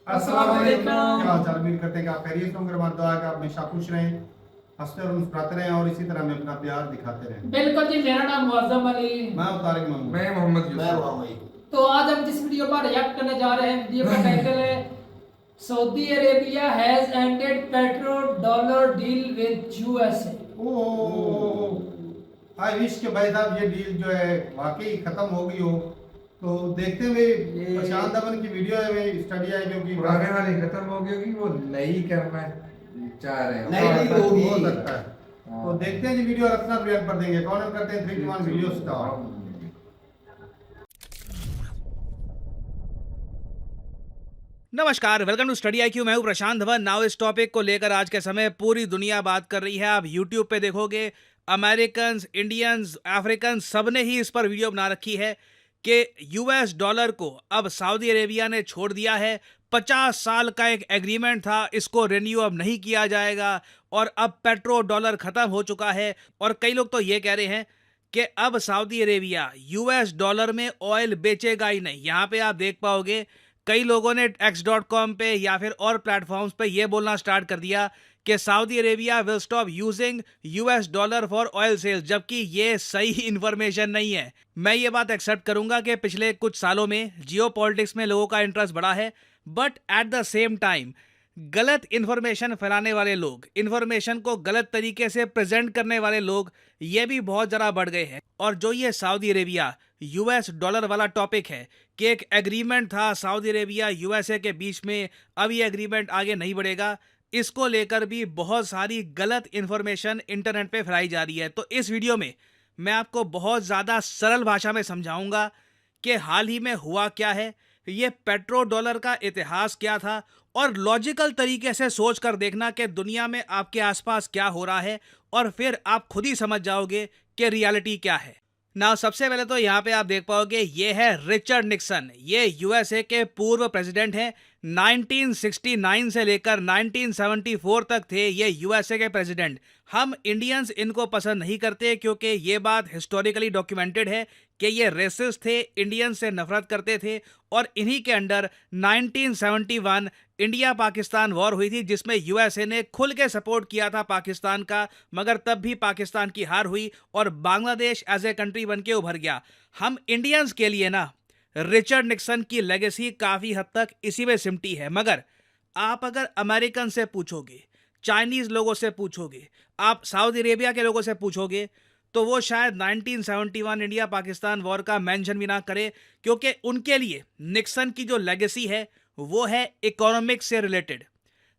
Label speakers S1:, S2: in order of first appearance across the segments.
S1: अस्सलाम वालेकुम।
S2: क्या हाल चाल? उम्मीद करते हैं कि आप खैरियत से होंगे। हमारी दुआ है कि आप हमेशा खुश रहें, हंसते और मुस्कुराते रहें और इसी तरह हमें अपना प्यार दिखाते रहें।
S1: बिल्कुल जी, मेरा नाम मुअज्जम अली।
S2: मैं हूं तारिक महमूद।
S3: मैं मोहम्मद
S4: मैं
S3: यूसुफ।
S4: वहाँ वही।
S1: तो आज हम जिस वीडियो पर रिएक्ट करने जा रहे हैं, वीडियो का टाइटल है Saudi Arabia has ended petro dollar deal with USA.
S2: I wish के भाई साहब ये डील जो है वाकई खत्म हो गई हो। तो देखते हुए प्रशांत अमन की वीडियो है, स्टडी है क्योंकि
S3: पुराने वाली खत्म हो गई होगी, वो नई करना चाह रहे
S4: नई
S3: हैं।
S4: डील होगी।
S2: हो सकता है। तो देखते हैं जी वीडियो और अपना रिएक्ट कर देंगे। कौन करते हैं 3 2 1 वीडियो स्टार्ट।
S5: नमस्कार, वेलकम टू स्टडी आईक्यू। मैं हूं प्रशांत धवन। नाउ इस टॉपिक को लेकर आज के समय पूरी दुनिया बात कर रही है। आप यूट्यूब पे देखोगे, अमेरिकन्स, इंडियंस, अफ्रीकन सब ने ही इस पर वीडियो बना रखी है कि यूएस डॉलर को अब सऊदी अरेबिया ने छोड़ दिया है। 50 साल का एक एग्रीमेंट था, इसको रिन्यू अब नहीं किया जाएगा और अब पेट्रो डॉलर खत्म हो चुका है। और कई लोग तो ये कह रहे हैं कि अब सऊदी अरेबिया यूएस डॉलर में ऑयल बेचेगा ही नहीं। यहाँ पे आप देख पाओगे कई लोगों ने x.com पे या फिर और प्लेटफॉर्म्स पे ये बोलना स्टार्ट कर दिया कि Saudi Arabia will stop using US dollar for oil sales, जबकि ये सही इंफॉर्मेशन नहीं है। मैं ये बात एक्सेप्ट करूंगा कि पिछले कुछ सालों में जियोपॉलिटिक्स में लोगों का इंटरेस्ट बढ़ा है, but at the same time गलत इंफॉर्मेशन फैलाने वाले लोग, इंफॉर्मेशन को गलत तरीके से प्रेजेंट करने वाले लोग, ये भी बहुत ज़्यादा बढ़ गए हैं। और जो ये सऊदी अरेबिया यूएस डॉलर वाला टॉपिक है कि एक एग्रीमेंट था सऊदी अरेबिया यूएसए के बीच में, अब ये एग्रीमेंट आगे नहीं बढ़ेगा, इसको लेकर भी बहुत सारी गलत इंफॉर्मेशन इंटरनेट पे फैलाई जा रही है। तो इस वीडियो में मैं आपको बहुत ज़्यादा सरल भाषा में समझाऊंगा कि हाल ही में हुआ क्या है, ये पेट्रो डॉलर का इतिहास क्या था, और लॉजिकल तरीके से सोच कर देखना कि दुनिया में आपके आसपास क्या हो रहा है, और फिर आप खुद ही समझ जाओगे कि रियलिटी क्या है। ना सबसे पहले तो यहाँ पे आप देख पाओगे ये है रिचर्ड निक्सन। ये यूएसए के पूर्व प्रेसिडेंट हैं। 1969 से लेकर 1974 तक थे ये यूएसए के प्रेसिडेंट। हम इंडियंस इनको पसंद नहीं करते क्योंकि ये बात हिस्टोरिकली डॉक्यूमेंटेड है कि ये रेसिस्ट थे, इंडियंस से नफरत करते थे। और इन्हीं के अंडर 1971 इंडिया पाकिस्तान वॉर हुई थी, जिसमें यूएसए ने खुल के सपोर्ट किया था पाकिस्तान का, मगर तब भी पाकिस्तान की हार हुई और बांग्लादेश एज ए कंट्री बन के उभर गया। हम इंडियंस के लिए ना रिचर्ड निक्सन की लेगेसी काफ़ी हद तक इसी में सिमटी है। मगर आप अगर अमेरिकन से पूछोगे, चाइनीज़ लोगों से पूछोगे, आप सऊदी अरेबिया के लोगों से पूछोगे, तो वो शायद 1971 इंडिया पाकिस्तान वॉर का मेंशन भी ना करे, क्योंकि उनके लिए निक्सन की जो लेगेसी है वो है इकोनॉमिक्स से रिलेटेड।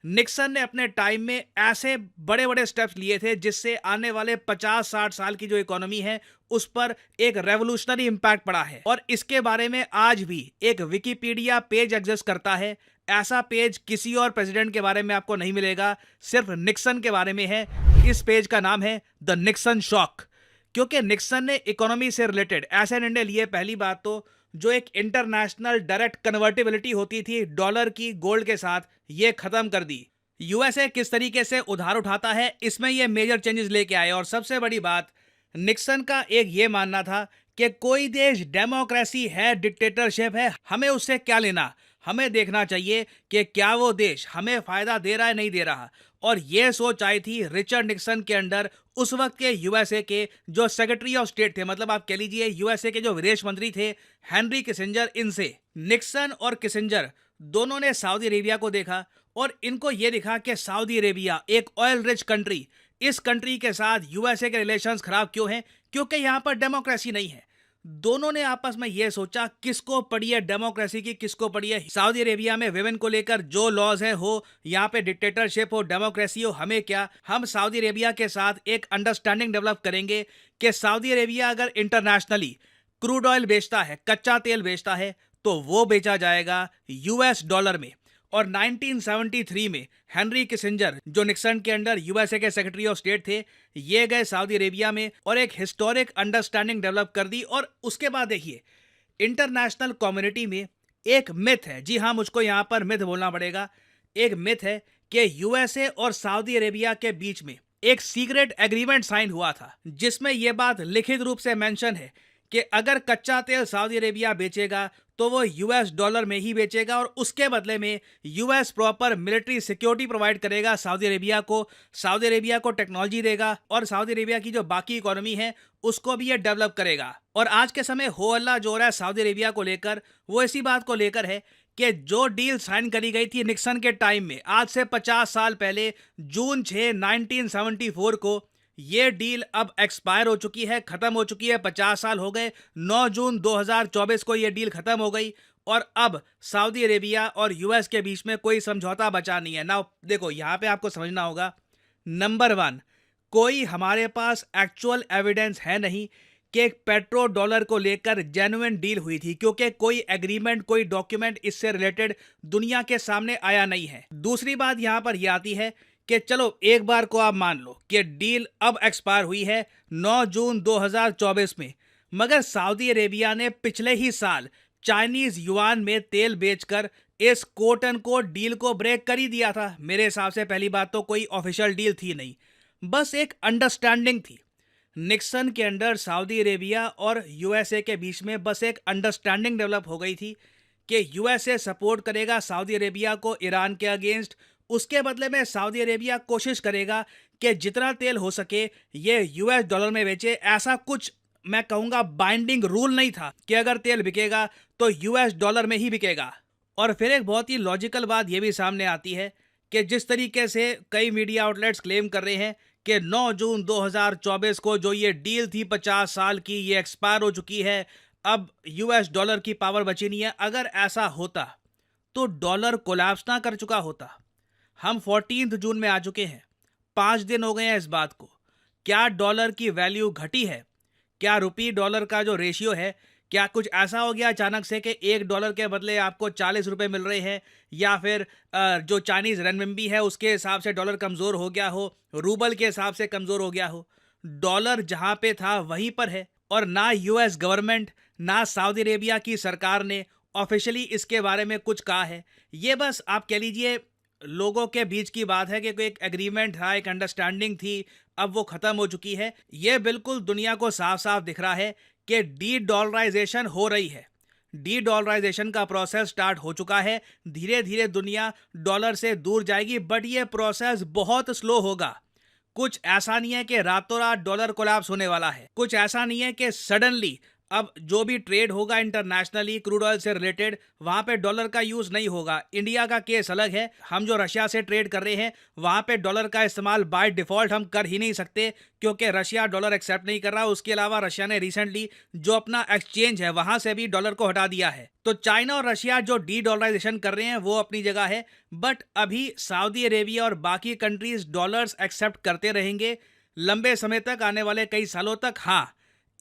S5: निक्सन ने अपने टाइम में ऐसे बड़े बड़े स्टेप्स लिए थे जिससे आने वाले 50-60 साल की जो इकोनॉमी है उस पर एक रेवोल्यूशनरी इंपैक्ट पड़ा है। और इसके बारे में आज भी एक विकिपीडिया पेज एग्जिस्ट करता है। ऐसा पेज किसी और प्रेसिडेंट के बारे में आपको नहीं मिलेगा, सिर्फ निक्सन के बारे में है। इस पेज का नाम है द निक्सन शॉक, क्योंकि निक्सन ने इकोनॉमी से रिलेटेड ऐसे निर्णय लिए, पहली बात तो जो एक इंटरनेशनल डायरेक्ट कन्वर्टिबिलिटी होती थी डॉलर की गोल्ड के साथ, ये खत्म कर दी। यूएसए किस तरीके से उधार उठाता है, इसमें ये मेजर चेंजेस लेके आए। और सबसे बड़ी बात, निक्सन का एक ये मानना था कि कोई देश डेमोक्रेसी है, डिक्टेटरशिप है, हमें उससे क्या लेना, हमें देखना चाहिए कि क्या वो देश हमें फायदा दे रहा है, नहीं दे रहा। और ये सोच आई थी रिचर्ड निक्सन के अंडर, उस वक्त के यूएसए के जो सेक्रेटरी ऑफ स्टेट थे, मतलब आप कह लीजिए यूएसए के जो विदेश मंत्री थे, हेनरी किसिंजर। इनसे निक्सन और किसिंजर दोनों ने सऊदी अरेबिया को देखा और इनको ये दिखा कि सऊदी अरेबिया एक ऑयल रिच कंट्री, इस कंट्री के साथ यूएसए के रिलेशंस खराब क्यों हैं, क्योंकि यहाँ पर डेमोक्रेसी नहीं है। दोनों ने आपस में ये सोचा किसको पड़ी है डेमोक्रेसी की, किसको पड़ी है। सऊदी अरेबिया में विमेन को लेकर जो लॉज हैं हो, यहाँ पे डिक्टेटरशिप हो, डेमोक्रेसी हो, हमें क्या। हम सऊदी अरेबिया के साथ एक अंडरस्टैंडिंग डेवलप करेंगे कि सऊदी अरेबिया अगर इंटरनेशनली क्रूड ऑयल बेचता है, कच्चा तेल बेचता है, तो वो बेचा जाएगा यूएस डॉलर में। और 1973 में हेनरी किसिंजर, जो निक्सन के अंडर यूएसए के सेक्रेटरी ऑफ स्टेट थे, ये गए सऊदी अरेबिया में और एक हिस्टोरिक अंडरस्टैंडिंग डेवलप कर दी। और उसके बाद देखिए, इंटरनेशनल कम्युनिटी में एक मिथ है, जी हाँ मुझको यहाँ पर मिथ बोलना पड़ेगा, एक मिथ है कि यूएसए और सऊदी अरेबिया के बीच में एक सीक्रेट एग्रीमेंट साइन हुआ था, जिसमें यह बात लिखित रूप से मेंशन है कि अगर कच्चा तेल सऊदी अरेबिया बेचेगा तो वो यूएस डॉलर में ही बेचेगा और उसके बदले में US proper military security provide करेगा सऊदी अरेबिया को टेक्नोलॉजी देगा और सऊदी अरेबिया की जो बाकी इकोनॉमी है उसको भी ये डेवलप करेगा। और आज के समय हो हल्ला जो हो रहा है सऊदी अरेबिया को लेकर वो इसी बात को लेकर है कि जो डील साइन करी गई थी निक्सन के टाइम में आज से 50 साल पहले जून 6, 1974 को, ये डील अब एक्सपायर हो चुकी है, खत्म हो चुकी है। 50 साल हो गए। 9 जून 2024 को ये डील खत्म हो गई और अब सऊदी अरेबिया और यूएस के बीच में कोई समझौता बचा नहीं है ना। देखो यहाँ पे आपको समझना होगा, नंबर 1, कोई हमारे पास एक्चुअल एविडेंस है नहीं कि एक पेट्रो डॉलर को लेकर जेन्युइन डील हुई थी, क्योंकि कोई एग्रीमेंट, कोई डॉक्यूमेंट इससे रिलेटेड दुनिया के सामने आया नहीं है। दूसरी बात यहां पर यह आती है कि चलो एक बार को आप मान लो कि डील अब एक्सपायर हुई है 9 जून 2024 में, मगर सऊदी अरेबिया ने पिछले ही साल चाइनीज युआन में तेल बेचकर इस कोट एंड कोट डील को ब्रेक कर ही दिया था। मेरे हिसाब से पहली बात तो कोई ऑफिशियल डील थी नहीं, बस एक अंडरस्टैंडिंग थी। निक्सन के अंडर सऊदी अरेबिया और यूएसए के बीच में बस एक अंडरस्टैंडिंग डेवलप हो गई थी कि यूएसए सपोर्ट करेगा सऊदी अरेबिया को ईरान के अगेंस्ट। उसके बदले में सऊदी अरेबिया कोशिश करेगा कि जितना तेल हो सके ये यूएस डॉलर में बेचे। ऐसा कुछ मैं कहूँगा बाइंडिंग रूल नहीं था कि अगर तेल बिकेगा तो यूएस डॉलर में ही बिकेगा। और फिर एक बहुत ही लॉजिकल बात यह भी सामने आती है कि जिस तरीके से कई मीडिया आउटलेट्स क्लेम कर रहे हैं कि 9 जून 2024 को जो ये डील थी 50 साल की, ये एक्सपायर हो चुकी है, अब यूएस डॉलर की पावर बची नहीं है। अगर ऐसा होता तो डॉलर कोलैप्स ना कर चुका होता। हम 14 जून में आ चुके हैं, 5 दिन हो गए हैं इस बात को। क्या डॉलर की वैल्यू घटी है? क्या रुपी डॉलर का जो रेशियो है, क्या कुछ ऐसा हो गया अचानक से कि $1 के बदले आपको 40 रुपये मिल रहे हैं, या फिर जो चाइनीज रेनमिनबी है उसके हिसाब से डॉलर कमज़ोर हो गया हो, रूबल के हिसाब से कमज़ोर हो गया हो? डॉलर जहां पे था वहीं पर है और ना यूएस गवर्नमेंट ना सऊदी अरेबिया की सरकार ने ऑफिशियली इसके बारे में कुछ कहा है। ये बस आप कह लीजिए लोगों के बीच की बात है कि कोई एक एग्रीमेंट था, एक अंडरस्टैंडिंग थी, अब वो खत्म हो चुकी है। ये बिल्कुल दुनिया को साफ साफ दिख रहा है कि डी डॉलराइजेशन हो रही है। डी डॉलराइजेशन का प्रोसेस स्टार्ट हो चुका है। धीरे धीरे दुनिया डॉलर से दूर जाएगी, बट ये प्रोसेस बहुत स्लो होगा। कुछ ऐसा नहीं है कि रातों रात डॉलर कोलैप्स होने वाला है। कुछ ऐसा नहीं है कि सडनली अब जो भी ट्रेड होगा इंटरनेशनली क्रूड ऑयल से रिलेटेड, वहां पे डॉलर का यूज नहीं होगा। इंडिया का केस अलग है। हम जो रशिया से ट्रेड कर रहे हैं वहां पे डॉलर का इस्तेमाल बाय डिफॉल्ट हम कर ही नहीं सकते, क्योंकि रशिया डॉलर एक्सेप्ट नहीं कर रहा। उसके अलावा रशिया ने रिसेंटली जो अपना एक्सचेंज है वहां से भी डॉलर को हटा दिया है। तो चाइना और रशिया जो डी डॉलराइजेशन कर रहे हैं वो अपनी जगह है, बट अभी सऊदी अरेबिया और बाकी कंट्रीज डॉलर्स एक्सेप्ट करते रहेंगे लंबे समय तक, आने वाले कई सालों तक। हाँ,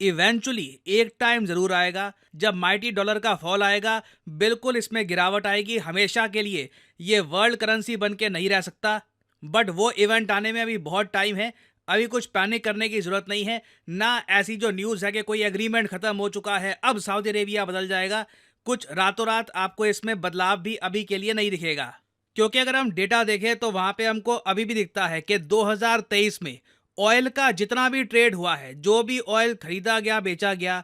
S5: इवेंचुअली एक टाइम जरूर आएगा जब माइटी डॉलर का फॉल आएगा, बिल्कुल इसमें गिरावट आएगी। हमेशा के लिए ये वर्ल्ड करेंसी बन के नहीं रह सकता, बट वो इवेंट आने में अभी बहुत टाइम है। अभी कुछ पैनिक करने की जरूरत नहीं है। ना ऐसी जो न्यूज़ है कि कोई एग्रीमेंट खत्म हो चुका है, अब सऊदी अरेबिया बदल जाएगा, कुछ रातों रात आपको इसमें बदलाव भी अभी के लिए नहीं दिखेगा। क्योंकि अगर हम डेटा देखें तो वहां पे हमको अभी भी दिखता है कि 2023 में ऑयल का जितना भी ट्रेड हुआ है, जो भी ऑयल खरीदा गया बेचा गया,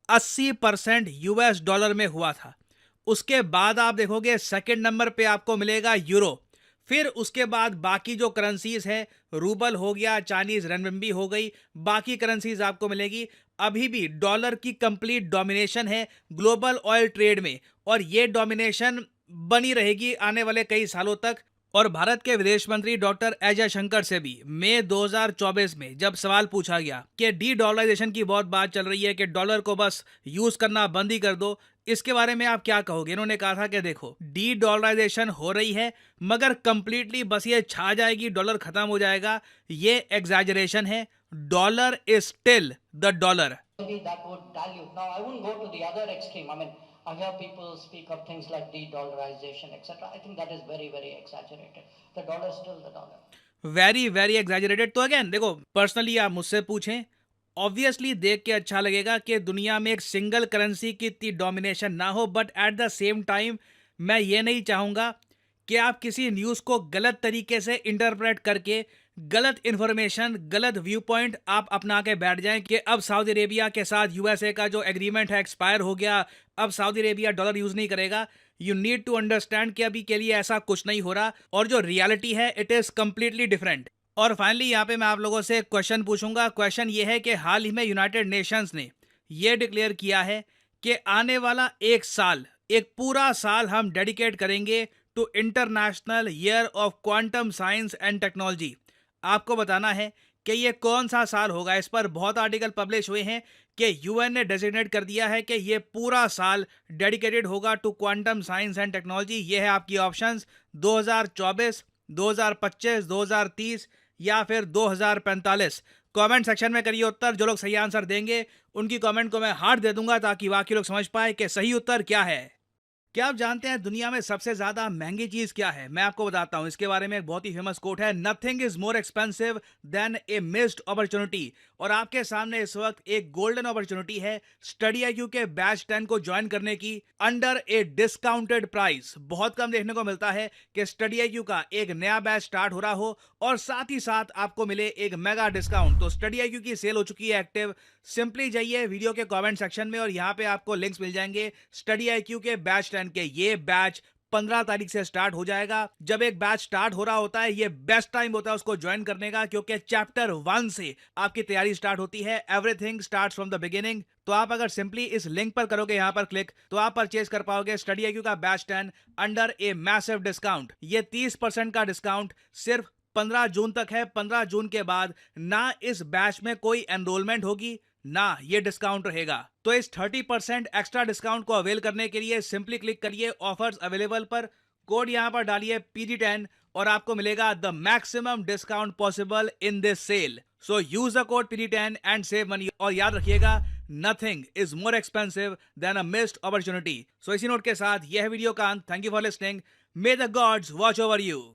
S5: 80% यूएस डॉलर में हुआ था। उसके बाद आप देखोगे सेकंड नंबर पे आपको मिलेगा यूरो, फिर उसके बाद बाकी जो करेंसीज है, रूबल हो गया, चाइनीज रेनमिनबी हो गई, बाकी करेंसीज आपको मिलेगी। अभी भी डॉलर की कंप्लीट डोमिनेशन है ग्लोबल ऑयल ट्रेड में, और ये डोमिनेशन बनी रहेगी आने वाले कई सालों तक। और भारत के विदेश मंत्री डॉक्टर एस जयशंकर से भी मई 2024 में जब सवाल पूछा गया कि डी डॉलराइजेशन की बहुत बात चल रही है कि डॉलर को बस यूज करना बंद ही कर दो, इसके बारे में आप क्या कहोगे? इन्होंने कहा था कि देखो, डी डॉलराइजेशन हो रही है मगर कंप्लीटली बस ये छा जाएगी, डॉलर खत्म हो जाएगा, ये एग्जैजरेशन है। Dollar is still the dollar.
S4: Maybe that would dilute. Now, I wouldn't go to the other extreme. I mean, I hear people speak of things like de-dollarization, etc. I think that is very, very exaggerated. The dollar is still the dollar.
S5: Very very exaggerated. तो again देखो, personally आप मुझसे पूछें, obviously देख के अच्छा लगेगा कि दुनिया में एक सिंगल करेंसी की इतनी डोमिनेशन ना हो, but at the same time मैं ये नहीं चाहूँगा कि आप किसी न्यूज़ को गलत तरीके से इंटरप्रेट करके गलत इंफॉर्मेशन, गलत व्यू पॉइंट आप अपना के बैठ जाएं कि अब सऊदी अरेबिया के साथ यूएसए का जो एग्रीमेंट है एक्सपायर हो गया, अब सऊदी अरेबिया डॉलर यूज नहीं करेगा। यू नीड टू अंडरस्टैंड कि अभी के लिए ऐसा कुछ नहीं हो रहा और जो रियलिटी है इट इज कंप्लीटली डिफरेंट। और फाइनली यहाँ पे मैं आप लोगों से एक क्वेश्चन पूछूंगा। क्वेश्चन ये है कि हाल ही में यूनाइटेड नेशंस ने ये डिक्लेयर किया है कि आने वाला एक साल, एक पूरा साल हम डेडिकेट करेंगे to international year of quantum science and technology. आपको बताना है कि ये कौन सा साल होगा। इस पर बहुत आर्टिकल पब्लिश हुए हैं कि यूएन ने डेजिग्नेट कर दिया है कि ये पूरा साल डेडिकेटेड होगा to quantum science and technology. ये है आपकी ऑप्शंस 2024, 2025, 2030 या फिर 2045। कमेंट सेक्शन में करिए उत्तर। जो लोग सही आंसर देंगे उनकी कमेंट को मैं हार्ट दे दूंगा ताकि बाकी लोग समझ पाए कि सही उत्तर क्या है। क्या आप जानते हैं दुनिया में सबसे ज्यादा महंगी चीज क्या है? मैं आपको बताता हूं। इसके बारे में एक बहुत ही फेमस कोट है, nothing is more expensive then A missed opportunity. और आपके सामने इस वक्त एक गोल्डन अपॉर्चुनिटी है स्टडी IQ के बैच 10 को ज्वाइन करने की अंडर ए डिस्काउंटेड प्राइस। बहुत कम देखने को मिलता है कि स्टडी IQ का एक नया बैच स्टार्ट हो रहा हो और साथ ही साथ आपको मिले एक मेगा डिस्काउंट। तो स्टडी IQ की सेल हो चुकी है एक्टिव। सिंपली जाइए वीडियो के कमेंट सेक्शन में और यहाँ पे आपको लिंक्स मिल जाएंगे स्टडी IQ के बैच 10 के। ये बैच 15 तारीख से स्टार्ट हो जाएगा। जब एक बैच स्टार्ट हो रहा होता है ये बेस्ट टाइम होता है उसको ज्वाइन करने का, क्योंकि चैप्टर 1 से आपकी तैयारी स्टार्ट होती है। Everything starts from the beginning. तो आप अगर सिंपली इस लिंक पर करोगे यहाँ पर क्लिक तो आप परचेज कर पाओगे स्टडी IQ का batch 10 under a massive discount. ये 30% का डिस्काउंट सिर्फ 15 जून तक है। 15 जून के बाद ना इस बैच में कोई एनरोलमेंट होगी ना ये डिस्काउंट रहेगा। तो इस 30% एक्स्ट्रा डिस्काउंट को अवेल करने के लिए सिंपली क्लिक करिए ऑफर्स अवेलेबल पर, कोड यहां पर डालिए PG10 और आपको मिलेगा the maximum discount possible in this sale. So use the code PG10 and save money. और याद रखिएगा nothing is more expensive than a missed opportunity. So इसी नोट के साथ यह वीडियो का अंत। Thank you for listening. May the gods watch over you.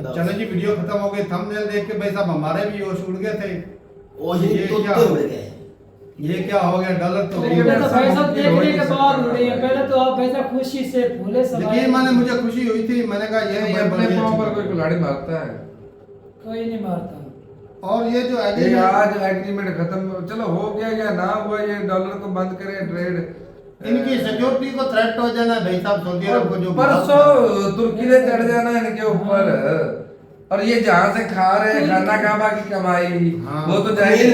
S2: चलो जी, वीडियो खत्म हो गई। थंबनेल देख के भाई साहब हमारे भी होश उड़ गए थे।
S6: ये तो
S2: क्या
S6: उड़ गए।
S2: ये क्या हो गया? डॉलर तो
S1: ये तो भाई साहब देखने के बाद उड़ी है। पहले तो आप ऐसा खुशी से फूले सवाए।
S2: लेकिन मैंने मुझे खुशी हुई थी। मैंने कहा ये
S3: अपने पाँव पर कोई कुल्हाड़ी मारता है?
S1: कोई नहीं मारता।
S2: और ये जो
S3: ये आज एग्रीमेंट खत्म, चलो हो गया या ना हुआ, ये डॉलर को बंद करें ट्रेड।
S2: इनकी सिक्योरिटी को थ्रेट हो जाना भाई साहब सऊदी अरब को। जो
S3: परसों तुर्की ने चढ़ जाना इनके ऊपर। और ये जहाँ से खा रहे हैं खाना काबा की कमाई,
S2: हाँ।
S3: वो तो जाएगी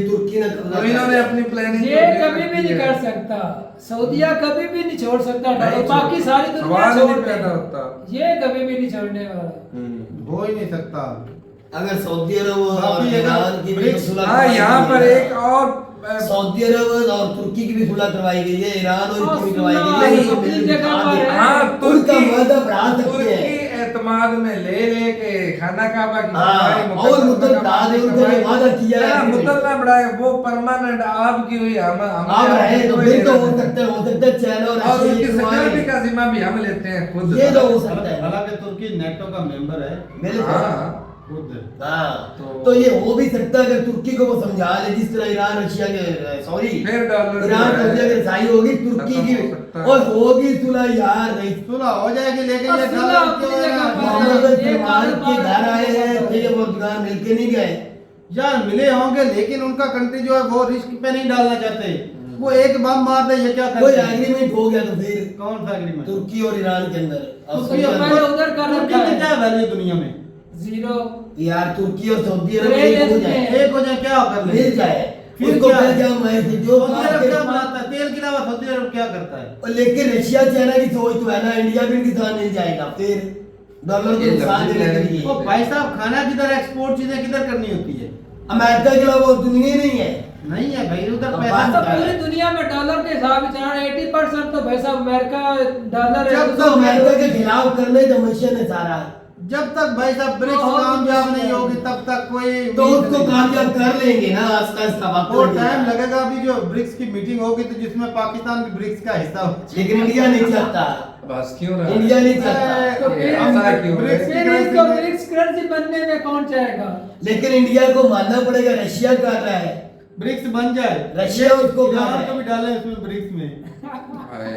S6: तुर्की ने
S3: और इन्होंने अपनी प्लानिंग
S1: ये कभी भी नहीं कर सकता। सऊदीया कभी भी नहीं छोड़ सकता डॉलर। बाकी सारी दुनिया
S3: सवाल
S1: छोड़
S3: नहीं
S1: दे।
S3: पैदा होता।
S1: ये कभी भी नहीं छोड़ने वाला।
S2: हो ही नहीं सकता।
S6: अगर सऊदी अरब और
S2: बाकी
S6: ईरान की भी सुलह
S3: हाँ, यहाँ पर एक और
S6: सऊदी अरब और तुर्की की भी सुलह करवाई गई है, ईरान और
S1: हाँ,
S6: की भी करवाई
S1: सुलह
S6: गई है।
S1: अपनी जगह पर है।
S3: हाँ,
S6: उनका मदद बढ़ा सकते
S3: तुर्की
S6: हैं।
S3: एतमाद में ले के खाना काबा की
S6: हाँ,
S3: कमाई,
S6: और मुद्दत बढ़ा दे, उनसे वादा किया है।
S3: हाँ, मुद्दत ना बढ़ाए, वो परमानेंट आपकी हुई हम
S6: आप रहे तो फिर तो हो सकता है चाइना और
S3: और उनकी
S6: रशिया
S3: सिक्योरिटी का जिम्मा भी हम लेते हैं खुद।
S6: ये तो हो सकता है।
S2: हालांकि तुर्की नेटो का मेंबर है
S6: बिल्कुल।
S3: हाँ,
S2: खुद।
S6: हाँ,
S3: तो-
S6: तो ये हो भी सकता है अगर तुर्की को वो समझा ले, जिस तरह ईरान रशिया के सॉरी
S3: फिर डॉलर
S6: ईरान सऊदी अगर सही होगी तुर्की की
S3: खत्म हो सकता है।
S6: और होगी सुलह यार नहीं।
S2: सुलह हो जाएगी। लेकिन
S1: और
S2: ये
S1: सुलह
S2: डॉलर
S1: अपनी
S2: क्यों है?
S1: जगह पर
S6: मोहम्मद
S1: ये
S6: सलमान के
S1: कारोबार
S6: घर आए हैं,
S1: अपनी
S6: ठीक है, वो दुकान मिलके नहीं गए।
S2: यार मिले होंगे लेकिन उनका कंट्री जो है वो रिस्क पे नहीं डालना चाहते। वो एक बम मार दे, ये क्या
S6: कोई
S2: करते हैं?
S6: एग्रीमेंट हो गया तो फिर
S2: कौन सा एग्रीमेंट?
S6: तुर्की और ईरान के अंदर अब
S2: तुर्की
S6: सऊदी
S2: और
S6: अरब-
S1: पहले उधर कर
S2: तुर्की
S1: रखा
S2: की
S1: है।
S2: क्या वैल्यू दुनिया में?
S1: जीरो।
S6: यार तुर्की और सऊदी अरब
S1: अरे
S6: एक हो
S1: ये
S6: जाए,
S2: एक हो जाए क्या कर ले?
S6: मिल जाए,
S2: फिर
S6: उसको
S2: क्या?
S6: फिर क्या मैं जो
S2: सऊदी
S6: बात
S2: अरब
S6: के-
S2: क्या बनाता है? तेल के अलावा सऊदी अरब क्या करता है?
S6: और लेकिन रशिया चाइना की सोच तो है ना, इंडिया भी इनके साथ नहीं जाएगा। फिर डॉलर को
S3: ये
S6: नुकसान
S3: लफ्ज़
S6: देने के
S3: है।
S6: लिए
S2: ओ भाई साहब, खाना किधर, एक्सपोर्ट चीजें किधर करनी होती है?
S6: अमेरिका के अलावा वो दुनिया नहीं है।
S2: नहीं है भाई, उधर
S6: अब
S2: पैसा
S6: बात
S1: तो
S2: निकाला है।
S1: पूरी दुनिया में डॉलर के हिसाब से 80% तो भाई साहब अमेरिका डॉलर है।
S6: जब तो अमेरिका के खिलाफ करने का मिशन है सारा,
S2: जब तक भाई साहब ब्रिक्स
S1: और
S2: कामयाब
S1: कुछ
S2: नहीं होगी तब तक कोई
S6: तो
S2: उम्मीद
S6: उसको
S2: नहीं।
S6: कामयाब कर लेंगे ना आस्ता आस्ता बात
S2: और टाइम लगेगा। अभी जो ब्रिक्स की मीटिंग होगी तो जिसमें पाकिस्तान भी ब्रिक्स का हिस्सा हो।
S6: लेकिन इंडिया नहीं चाहता,
S3: बस क्यों रहा?
S6: इंडिया नहीं चाहता।
S1: तो फिर
S3: ऐसा क्यों है?
S2: ब्रिक्स
S1: फिर इसको ब्रिक्स करेंसी बनने में कौन चाहेगा?
S6: लेकिन इंडिया को मानना पड़ेगा, रशिया कर रहा है,
S2: ब्रिक्स बन जाए,
S6: रशिया उसको कर रहा
S2: ईरान
S6: है।
S2: को भी डाले उसमें ब्रिक्स में।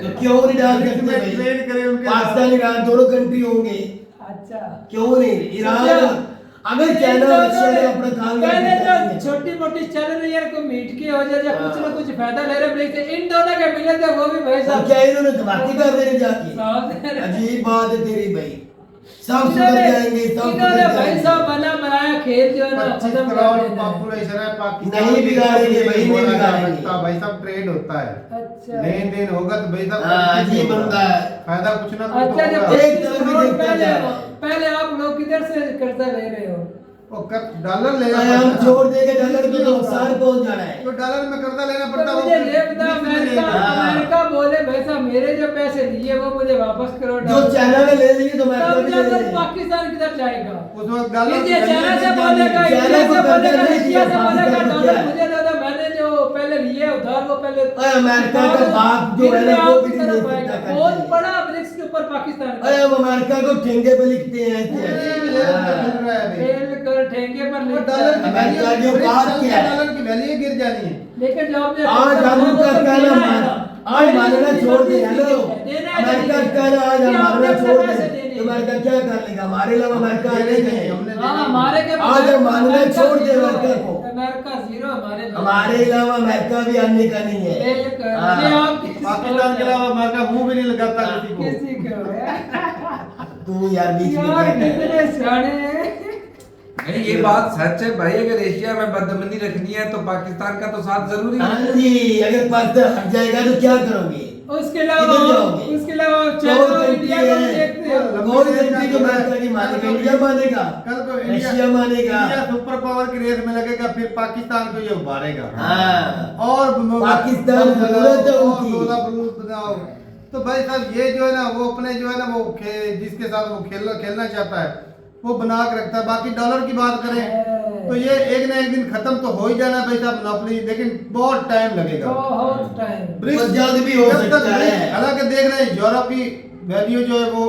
S6: तो क्यों नहीं डाल
S2: ब्रिक्स
S6: सकते
S2: में
S6: भाई?
S2: ट्रेड करें उनके
S6: पाकिस्तान ईरान दोनों कंट्री होंगे,
S1: अच्छा
S6: क्यों नहीं ईरान अगर चाइना रशिया ने अपना काम
S1: पहले जो छोटी मोटी चल रही है को मीट के हो जाए कुछ ना कुछ फायदा ले रहे ब्रेक से इन दोनों के मिले थे वो भी भाई
S6: सब
S1: साहब
S6: क्या इन्होंने धमाके कर देने जाके अजीब बात है तेरी भाई सब सुधर जाएंगे सब
S1: इन्होंने
S6: सुधर
S1: भाई
S6: जाएंगे
S1: साहब बना बनाया खेल जो है ना
S2: 25
S1: खत्म कर
S2: करोड़
S1: देना है।
S2: पॉपुलेशन है पाकिस्तान
S6: नहीं बिगाड़ेंगे भाई, नहीं
S2: बोला जा
S6: बिगाड़ेंगे।
S2: सकता, भाई साहब ट्रेड होता है,
S1: अच्छा
S2: लेन देन होगा तो भाई साहब
S6: हाँ,
S2: कुछ नहीं
S6: अजीब
S2: होगा।
S6: बनता है।
S2: फायदा कुछ ना कुछ
S1: अच्छा
S2: तो
S1: जब
S2: होगा।
S6: एक तरफ भी देखता जा रहा है।
S1: पहले आप लोग किधर से कर्जा ले रहे हो
S2: वो डॉलर लेना
S6: अरे हम
S2: पड़ता है।
S6: छोड़ देंगे डॉलर को तो नुकसान पहुंच जाना है
S2: तो डॉलर में कर्जा लेना पड़ता
S1: तो
S2: है,
S1: मुझे
S2: वो
S1: ले बता
S2: बीच में लेना।
S1: अमेरिका बोले भाई साहब मेरे जो पैसे लिए वो मुझे वापस करो
S6: जो चाइना में ले लेंगे तो मैं
S1: तब
S6: भी ले
S1: जाकर
S6: लेंगे
S1: पाकिस्तान किधर जाएगा
S2: उस वक्त डॉलर
S1: ये चाइना से बोलेगा
S6: चाइना
S1: इंडिया
S6: को
S1: से
S6: कर्जा
S1: बोलेगा
S6: नहीं
S1: रशिया
S6: दिया,
S1: से बोलेगा
S6: पाकिस्तान को
S1: डॉलर
S6: क्या है?
S1: मुझे दे दो मैंने जो पहले लिए उधार वो पहले
S6: अरे अमेरिका का बाप जो है ना वो भी नहीं दे सकता कर्जा।
S1: बहुत बड़ा ब्रिक्स के ऊपर पाकिस्तान का।
S6: अरे हम अमेरिका को ठेंगे पे लिखते हैं
S1: खेल कर ठेंगे पर
S2: वो
S1: लिखता
S2: डॉलर
S1: है।
S2: की
S6: अमेरिका
S2: वैल्यू
S6: जो बात क्या है?
S2: डॉलर की वैल्यू गिर जानी है।
S1: लेकिन जो आपने
S6: आज हम उनका कहना आज मानना छोड़ दे हेलो अमेरिका का कहना आज हम मानना छोड़ दे तो अमेरिका क्या कर लेगा हमारे अलावा अमेरिका आगे नहीं
S2: हमने
S1: हाँ हमारे के
S6: आज हम मानना छोड़ दे अमेरिका को
S1: अमेरिका जीरो
S6: हमारे अलावा अमेरिका भी आने का नहीं है
S1: बिल्कुल
S6: हाँ।
S1: ये आपकी
S2: पाकिस्तान के अलावा हमारा मुंह भी नहीं लगाता किसी को।
S1: किसी को है।
S6: तू यार बीच में
S1: यार
S6: क्या कर रहा है?
S1: कितने सियाने हैं।
S3: नहीं ये बात सच है भाई, अगर एशिया में बदमनी रखनी है तो पाकिस्तान का तो साथ जरूरी है।
S6: हाँ जी अगर पाकिस्तान हट जाएगा तो क्या करोगे
S1: उसके अलावा
S6: किधर जाओगे?
S1: उसके अलावा
S6: कौन
S1: चाइना और
S6: कंट्री
S1: इंडिया को भी
S6: है?
S1: देखते हो
S6: कौन कंट्री को अमेरिका की मानेगा इंडिया मानेगा
S2: कल को इंडिया
S6: रशिया मानेगा
S2: इंडिया सुपर पावर की रेस में लगेगा, फिर पाकिस्तान को ये उभारेगा।
S6: हाँ
S2: और
S6: पाकिस्तान जरूरत है
S2: और
S6: उनकी।
S2: डोला बरूद बनाओ। तो भाई साहब ये जो है ना वो अपने जो है ना वो जिसके साथ वो खेलना चाहता है वो बना के रखता है। बाकी डॉलर की बात करें तो ये एक ना एक दिन खत्म तो हो ही जाना है भाई साहब मोनोपोली, लेकिन बहुत टाइम लगेगा।
S1: बहुत टाइम
S2: ब्रिक्स
S6: बहुत जल्द भी हो
S2: जब तक
S6: सकता है।
S2: ब्रिक्स- हालांकि देख रहे हैं यूरोप की वैल्यू जो है वो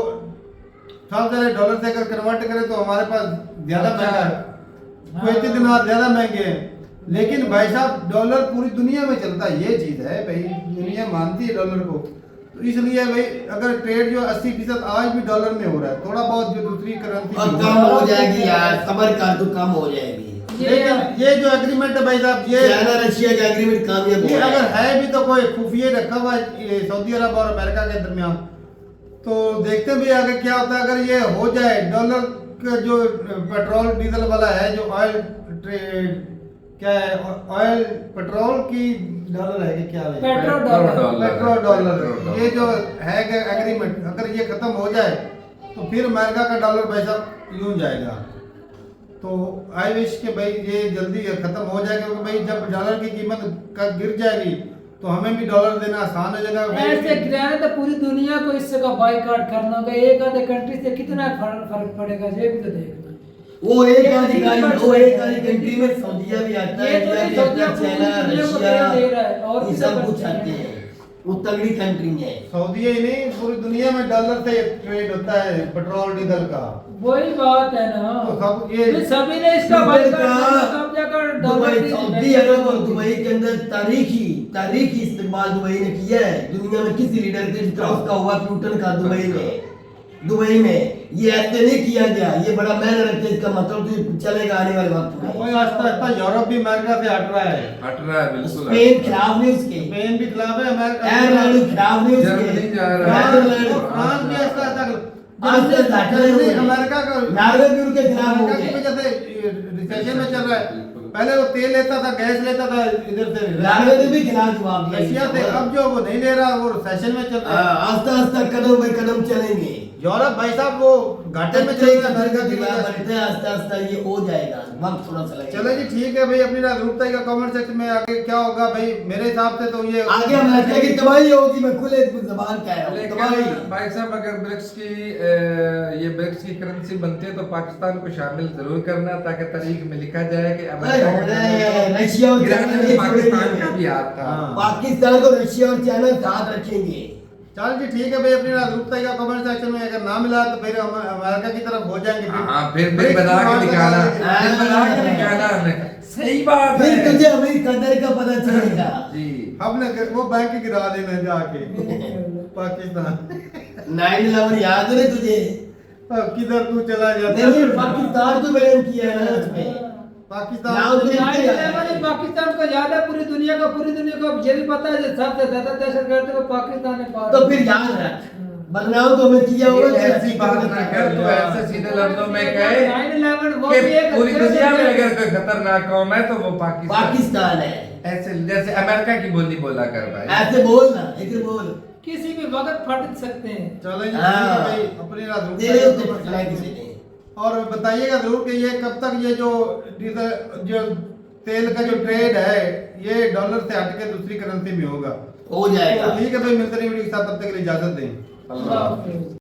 S2: साल डॉलर से अगर कन्वर्ट करें तो हमारे पास ज्यादा महंगा है, कुवैती दिनार ज्यादा महंगे हैं। लेकिन भाई साहब डॉलर पूरी दुनिया में चलता है, ये चीज है भाई, दुनिया मानती है डॉलर को। तो इसलिए भाई अगर ट्रेड जो 80% आज भी डॉलर में हो रहा है, थोड़ा बहुत जो दूसरी करेंसी
S6: और कम हो जाएगी यार खबर कर तो कम हो जाएगी
S2: लेकिन ये जो एग्रीमेंट है भाई साहब ये
S6: चाइना रशिया का एग्रीमेंट कामयाब हो
S2: ये
S6: रहा
S2: अगर
S6: है
S2: है भी तो कोई खुफिया रखा हुआ है ये सऊदी अरब और अमेरिका के दरमियान, तो देखते हैं भाई आगे क्या होता है। अगर ये हो जाए डॉलर का जो पेट्रोल डीजल वाला है जो ऑयल ट्रेड क्या है ऑयल पेट्रोल की डॉलर है कि क्या है
S1: पेट्रोल डॉलर
S2: पेट्रोल डॉलर ये जो है एग्रीमेंट अगर ये खत्म हो जाए तो फिर अमेरिका का डॉलर भाई साहब यूं जाएगा। तो आई विश के भाई ये जल्दी खत्म हो जाएगा, क्योंकि भाई जब डॉलर की कीमत गिर जाएगी तो हमें भी डॉलर देना आसान हो जाएगा।
S1: ऐसे गिराने तो पूरी दुनिया को इससे का बायकॉट करना होगा। एक आधे कंट्री से कितना फर्क पड़ेगा ये भी तो देखना।
S6: वो एक आधी कंट्री में सऊदीया भी आता है
S1: ये तो नहीं, सऊदीया
S6: चाइना
S1: पूरी दुनिया को दे रहा है, और
S6: रशिया ये
S1: भी
S6: सब
S1: तो
S6: कुछ
S1: करते
S6: आते
S1: हैं।
S6: हैं वो तगड़ी कंट्री है
S2: सऊदी ही नहीं पूरी दुनिया में डॉलर से ट्रेड होता है पेट्रोल डीजल का।
S1: वही बात है ना,
S2: तो सब ये
S1: तो सभी ने इसका
S6: दुबई
S1: बायकॉट
S6: का
S1: करना तब जाकर डॉलर
S6: दुबई
S1: की
S6: सऊदी अरब और दुबई के अंदर तारीखी इस्तेमाल दुबई ने किया है। दुनिया में किसी लीडर के जितना उसका हुआ प्लूटन का दुबई में ये ऐसे नहीं किया गया। ये बड़ा मैन रखते इसका मतलब तो चलेगा आने वाले वक्त में।
S2: कोई आस्ता आस्ता यूरोप भी अमेरिका से हट रहा है,
S3: हट रहा है बिल्कुल।
S6: स्पेन खिलाफ नहीं उसके
S2: स्पेन भी खिलाफ है अमेरिका
S6: आयरलैंड खिलाफ नहीं
S3: जर्मनी जा
S6: उसके
S3: रहा है।
S6: नेदरलैंड
S2: फ्रांस भी आस्ता
S6: आस्ता
S2: आस्ता
S6: जर्मनी
S2: अमेरिका का
S6: नार्वे भी उनके खिलाफ हो
S2: अमेरिका की
S6: गए।
S2: वजह से रिसेशन में चल रहा है। पहले वो तेल लेता था गैस लेता था इधर से
S6: नार्वे ने भी खिलाफ जवाब दिया
S2: रशिया से, अब जो वो नहीं ले रहा वो रिसेशन में चल रहा है।
S6: आस्ता आस्ता कदम पे कदम चलेंगे।
S2: यूरोप भाई साहब वो घाटे में चल रहा है अमेरिका की वजह से।
S6: बढ़ते आस्ता आस्ता ये हो जाएगा वक्त थोड़ा सा लगेगा।
S2: चलो जी ठीक है भाई, अपनी राय जरूर बताइएगा कमेंट सेक्शन में आगे क्या होगा भाई। मेरे हिसाब से तो ये
S6: आगे अमेरिका की तबाही होगी, मैं खुले जबान कह रहा हूँ तबाही।
S3: लेकिन भाई साहब अगर ब्रिक्स की ये ब्रिक्स की करेंसी बनती है तो पाकिस्तान को शामिल जरूर करना, ताकि तारीख में लिखा जाए कि अमेरिका
S6: अरे, रशिया और
S3: गिराने
S6: चाइना
S3: में
S6: ये
S3: पाकिस्तान
S6: छोड़ेंगे।
S3: का भी हाथ था।
S2: हाँ।
S6: पाकिस्तान को रशिया और चाइना साथ रखेंगे।
S2: चल जी ठीक है भाई, अपनी राय जरूर बताइएगा कमेंट सेक्शन में। अगर ना मिला तो फिर हम अमेरिका की तरफ हो जाएंगे।
S3: हाँ फिर बना के दिखाना, फिर बना के दिखाना हमें। सही बात
S6: फिर
S3: है
S6: तुझे हमें कदर का पता चलेगा।
S3: जी।
S2: हमने वो बैंक गिरा देना जाके पाकिस्तान।
S6: 9/11 याद है तुझे?
S2: अब किधर तू चला जाता
S6: नहीं
S2: है?
S6: पाकिस्तान को बैन किया है ना उसमें
S2: पाकिस्तान
S6: नाम तो
S1: नाइन
S6: लिखते हैं।
S1: 11 पाकिस्तान को याद है, पूरी दुनिया को ये भी पता है, सबसे ज्यादा दहशतगर्द को पाकिस्तान ने पार
S6: तो फिर याद रख बदनाम तो हमें किया होगा
S3: ये ऐसी बात ना कर, तो ऐसे सीधे लफ्जों में कहे
S1: 9/11 वो
S3: कि
S1: भी एक
S3: पूरी
S1: अच्छे
S3: दुनिया में
S1: से-
S3: अगर कोई खतरनाक कौम है तो वो पाकिस्तान
S6: पाकिस्तान है।
S3: ऐसे जैसे अमेरिका की बोली बोला कर भाई।
S6: ऐसे बोल ना इधर बोल
S1: किसी भी वक्त फट सकते हैं।
S2: चलो जी,
S6: हाँ।
S2: भाई अपनी रात रुक
S6: तेरे
S2: जाइए
S6: ऊपर
S2: तो
S6: फटना किसी ने
S2: और बताइएगा जरूर कि ये कब तक ये जो जो तेल का जो ट्रेड है ये डॉलर से हट के दूसरी करेंसी में होगा।
S6: हो जाएगा।
S2: तो ठीक है भाई, मिलते हैं वीडियो के साथ, तब तक के लिए इजाजत दें।
S1: अल्लाह हाफिज़।